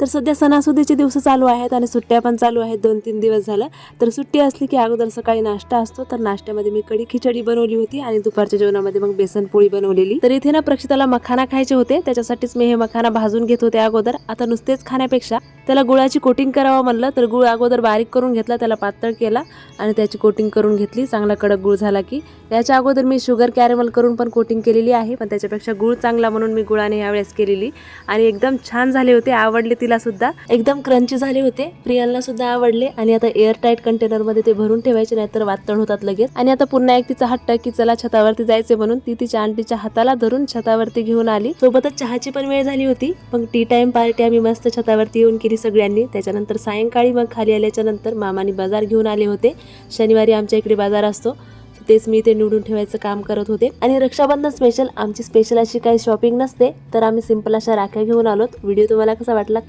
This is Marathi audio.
तर सध्या सणासुदीचे दिवस चालू आहेत आणि सुट्ट्या पण चालू आहेत 2-3 दिवस झालं. तर सुट्टी असली की अगोदर सकाळी नाश्ता असतो, तर नाश्त्यामध्ये मी कढी खिचडी बनवली होती आणि दुपारच्या जेवणामध्ये मग बेसन पोळी बनवलेली. तर इथे ना प्रक्षिताला मखाना खायचे होते, त्याच्यासाठीच मी हे मखाना भाजून घेत होते अगोदर. आता नुसतेच खाण्यापेक्षा त्याला गुळाची कोटिंग करावं म्हणलं, तर गुळ अगोदर बारीक करून घेतला, त्याला पातळ केला आणि त्याची कोटिंग करून घेतली. चांगला कडक गुळ झाला की याच्या अगोदर मी शुगर कॅरेमल करून पण कोटिंग केलेली आहे, पण त्याच्यापेक्षा गुळ चांगला म्हणून मी गुळाने यावेळेस केलेली आणि एकदम छान झाले होते. आवडले तिला सुद्धा, एकदम क्रंची झाले होते. प्रियांना सुद्धा आवडले आणि आता एअर टाईट कंटेनर मध्ये ते भरून ठेवायचे, नाहीतर वातड होतात लगेच. आणि आता पुन्हा एक तिचा हट्ट की चला छतावरती जायचे म्हणून ती तिच्या आंटीच्या हाताला धरून छतावरती घेऊन आली. सोबतच चहाची पण वेळ झाली होती. मग टी टाइम पार्टी आम्ही मस्त छतावरती येऊन केली सगळ्यांनी. त्याच्यानंतर सायंकाळी मग खाली आल्याच्या नंतर मामानी बाजार घेऊन आले होते. शनिवारी आमच्या इकडे बाजार असतो, तेच मी ते निवडून ठेवायचं काम करत होते. आणि रक्षाबंधन स्पेशल आमची स्पेशल अशी काही शॉपिंग नसते, तर आम्ही सिंपल अशा राख्या घेऊन आलोत. व्हिडिओ तुम्हाला कसा वाटला